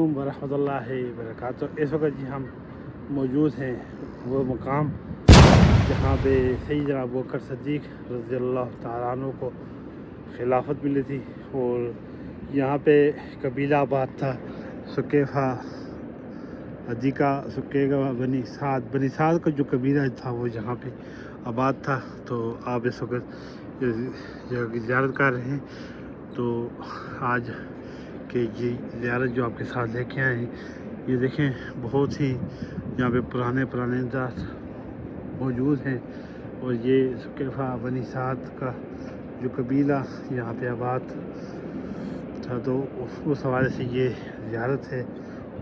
علیکم ورحمۃ اللہ وبرکاتہ۔ اس وقت جی ہم موجود ہیں وہ مقام جہاں پہ سیدنا ابوبکر صدیق رضی اللہ تعالیٰ عنہ کو خلافت ملی تھی، اور یہاں پہ قبیلہ آباد تھا سکیفہ ادیکا سکیگا بنی سعد کا جو قبیلہ تھا وہ یہاں پہ آباد تھا۔ تو آپ اس وقت جگہ کی زیارت کر رہے ہیں، تو آج کہ یہ زیارت جو آپ کے ساتھ لے کے آئے ہیں، یہ دیکھیں بہت ہی یہاں پہ پرانے درخت موجود ہیں، اور یہ سکیفہ بنی سعد کا جو قبیلہ یہاں پہ آباد تھا، تو اس حوالے سے یہ زیارت ہے۔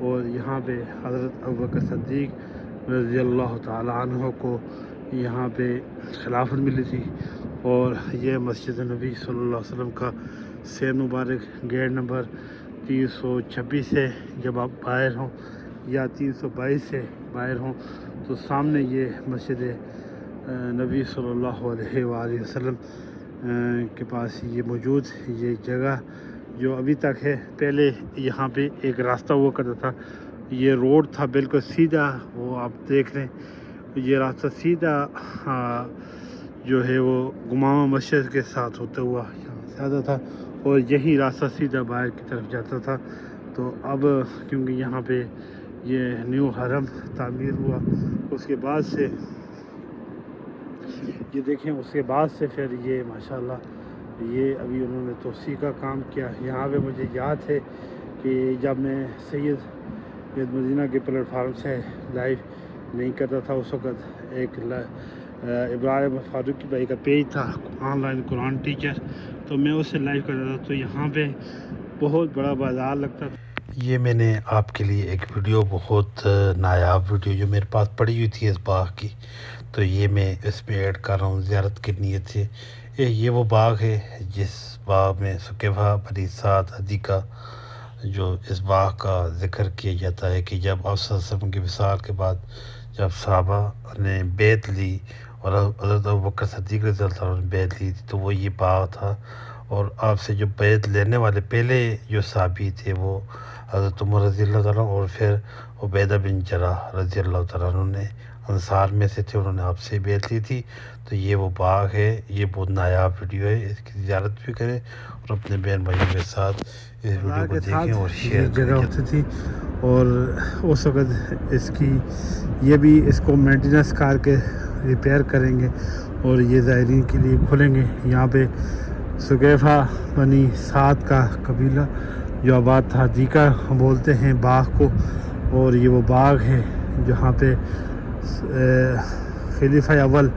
اور یہاں پہ حضرت ابوبکر صدیق رضی اللہ تعالیٰ عنہ کو یہاں پہ خلافت ملی تھی، اور یہ مسجد نبی صلی اللہ علیہ وسلم کا سیر مبارک گیٹ نمبر 326 سے جب آپ باہر ہوں یا 322 سے باہر ہوں تو سامنے یہ مسجد نبی صلی اللہ علیہ وآلہ وسلم کے پاس یہ موجود یہ جگہ جو ابھی تک ہے۔ پہلے یہاں پہ ایک راستہ ہوا کرتا تھا، یہ روڈ تھا بالکل سیدھا، وہ آپ دیکھ رہے ہیں یہ راستہ سیدھا جو ہے وہ گمامہ مسجد کے ساتھ ہوتا ہوا یہاں سے آتا تھا، اور یہی راستہ سیدھا باہر کی طرف جاتا تھا۔ تو اب کیونکہ یہاں پہ یہ نیو حرم تعمیر ہوا، اس کے بعد سے یہ دیکھیں اس کے بعد سے پھر یہ ماشاءاللہ یہ ابھی انہوں نے توسیع کا کام کیا۔ یہاں پہ مجھے یاد ہے کہ جب میں سید مدینہ کے پلیٹ فارم سے لائیو نہیں کرتا تھا، اس وقت ایک ابراہیم فاروقی بھائی کا پیج تھا آن لائن قرآن ٹیچر، تو میں اس سے لائیو کرتا تھا، تو یہاں پہ بہت بڑا بازار لگتا تھا۔ یہ میں نے آپ کے لیے ایک ویڈیو، بہت نایاب ویڈیو جو میرے پاس پڑی ہوئی تھی اس باغ کی، تو یہ میں اس میں ایڈ کر رہا ہوں زیارت کی نیت سے۔ یہ وہ باغ ہے جس باغ میں سکیفہ بنی سعد ادیکا جو اس باغ کا ذکر کیا جاتا ہے کہ جب آپ صلی اللہ علیہ وسلم کی وصال کے بعد جب صحابہ نے بیعت لی اور حضرت ابوبکر صدیق رضی اللہ عنہ نے بیعت لی تھی، تو وہ یہ باغ تھا۔ اور آپ سے جو بیعت لینے والے پہلے جو صحابی تھے وہ حضرت عمر رضی اللہ عنہ اور پھر عبیدہ بن جراح رضی اللہ تعالیٰ عنہ نے انصار میں سے تھے، انہوں نے آپ سے بیعت لی تھی۔ تو یہ وہ باغ ہے، یہ بہت نایاب ویڈیو ہے، اس کی زیارت بھی کریں اور اپنے بہن بھائیوں کے ساتھ اس ویڈیو کو دیکھیں اور شیئر جگہ کریں۔ ہوتی تھی، اور اس وقت اس کی یہ بھی اس کو مینٹیننس کر کے ریپیئر کریں گے اور یہ زائرین کے لیے کھولیں گے۔ یہاں پہ سکیفہ بنی سعد کا قبیلہ جو آباد تھا، دیکا بولتے ہیں باغ کو، اور یہ وہ باغ ہے جہاں پہ خلیفہ اول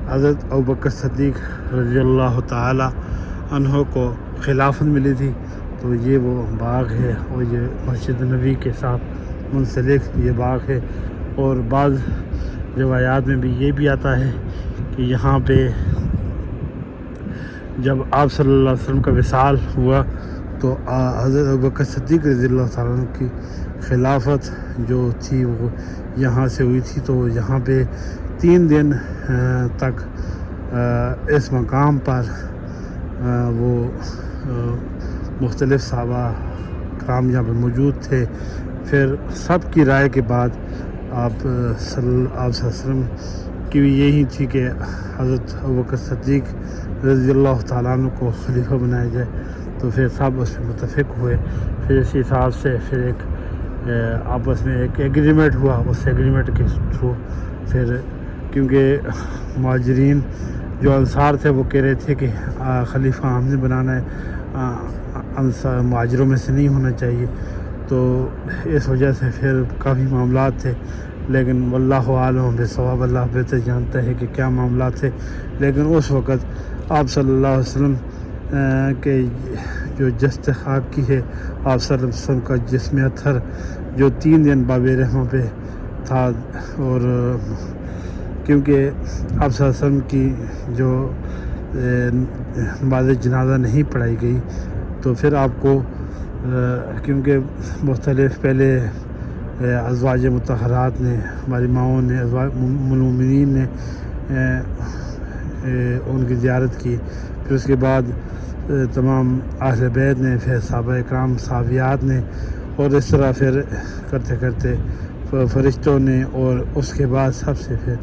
حضرت ابوبکر صدیق رضی اللہ تعالی عنہ کو خلافت ملی تھی۔ تو یہ وہ باغ ہے، اور یہ مسجد نبی کے ساتھ منسلک یہ باغ ہے۔ اور بعض روایات میں بھی یہ بھی آتا ہے کہ یہاں پہ جب آپ صلی اللہ علیہ وسلم کا وصال ہوا تو حضرت ابوبکر صدیق رضی اللہ تعالیٰ عنہ کی خلافت جو تھی وہ یہاں سے ہوئی تھی۔ تو یہاں پہ 3 دن تک اس مقام پر وہ مختلف صحابہ کرام یہاں پہ موجود تھے۔ پھر سب کی رائے کے بعد آپ صلی اللہ علیہ وسلم کی بھی یہی تھی کہ حضرت ابوبکر صدیق رضی اللہ تعالیٰ عنہ کو خلیفہ بنایا جائے، تو پھر سب اس پہ متفق ہوئے۔ پھر اس حساب سے پھر ایک آپس میں ایک ایگریمنٹ ہوا، اس ایگریمنٹ کے تھرو پھر کیونکہ مہاجرین جو انصار تھے وہ کہہ رہے تھے کہ خلیفہ ہم نے بنانا ہے، مہاجروں میں سے نہیں ہونا چاہیے، تو اس وجہ سے پھر کافی معاملات تھے، لیکن واللہ عالم بالصواب، اللہ بہتر جانتا ہے کہ کیا معاملات تھے۔ لیکن اس وقت آپ صلی اللہ علیہ وسلم کے جو جست خاک کی ہے، آپ صلی اللہ علیہ وسلم کا جسم اطہر جو 3 دن باب رحمہ پہ تھا، اور کیونکہ آپ صلی اللہ علیہ وسلم کی جو نماز جنازہ نہیں پڑھائی گئی، تو پھر آپ کو کیونکہ مختلف پہلے ازواج مطہرات نے، ہماری ماؤں نے، ازواج المومنین نے ان کی زیارت کی، پھر اس کے بعد تمام اہل بیت نے، پھر صحابہ اکرام صحابیات نے، اور اس طرح پھر کرتے کرتے فرشتوں نے اور اس کے بعد سب سے پھر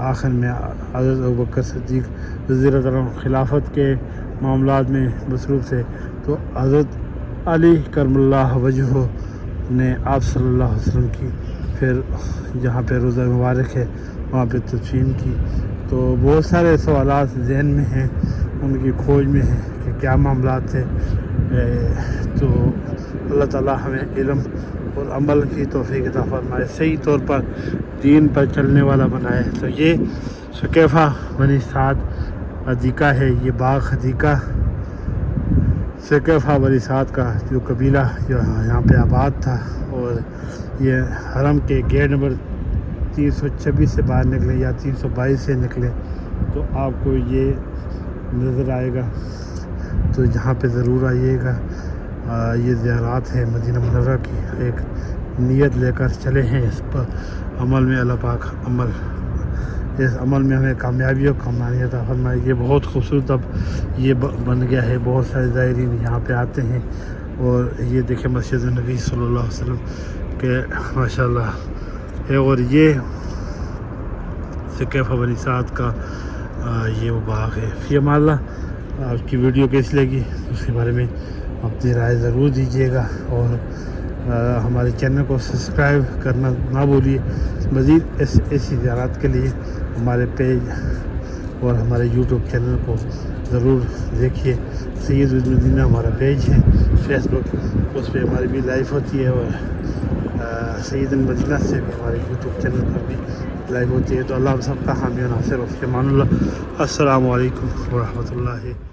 آخر میں حضرت ابوبکر صدیق رضی اللہ عنہ خلافت کے معاملات میں مصروف تھے، تو حضرت علی کرم اللہ وجہہ نے آپ صلی اللہ علیہ وسلم کی پھر جہاں پہ روضہ مبارک ہے وہاں پہ تدفین کی۔ تو بہت سارے سوالات ذہن میں ہیں، ان کی کھوج میں ہیں کہ کیا معاملات تھے۔ تو اللہ تعالیٰ ہمیں علم اور عمل کی توفیق عطا فرمائے، صحیح طور پر دین پر چلنے والا بنائے۔ تو یہ ثقیفہ بنی سعد عتیقہ ہے، یہ باغ عتیقہ ثقیفہ بنی سعد کا جو قبیلہ یہاں پہ آباد تھا، اور یہ حرم کے گیٹ نمبر 326 سے باہر نکلے یا 322 سے نکلے تو آپ کو یہ نظر آئے گا، تو یہاں پہ ضرور آئیے گا۔ یہ زیارات ہیں مدینہ منورہ کی، ایک نیت لے کر چلے ہیں اس پر عمل میں، اللہ پاک اس عمل میں ہمیں کامیابی اور کامیابی عطا فرمائے۔ یہ بہت خوبصورت اب یہ بن گیا ہے، بہت سارے زائرین یہاں پہ آتے ہیں، اور یہ دیکھیں مسجد نبی صلی اللہ علیہ وسلم کے ماشاءاللہ ہے، اور یہ ثقیفہ بنی سعد کا یہ وہ باغ ہے۔ فی امان اللہ۔ آپ کی ویڈیو کیسی لگی اس کے بارے میں اپنی رائے ضرور دیجیے گا، اور ہمارے چینل کو سبسکرائب کرنا نہ بھولیے۔ مزید ایسی زیارات کے لیے ہمارے پیج اور ہمارے یوٹیوب چینل کو ضرور دیکھیے۔ سید المدینہ ہمارا پیج ہے فیس بک، اس پہ ہماری بھی لائف ہوتی ہے، اور سید المدینہ سے بھی ہمارے یوٹیوب چینل پر بھی لائف ہوتی ہے۔ تو اللہ ہم سب کا حامی و ناصر ہو۔ فی امان اللہ۔ السلام علیکم ورحمۃ اللہ۔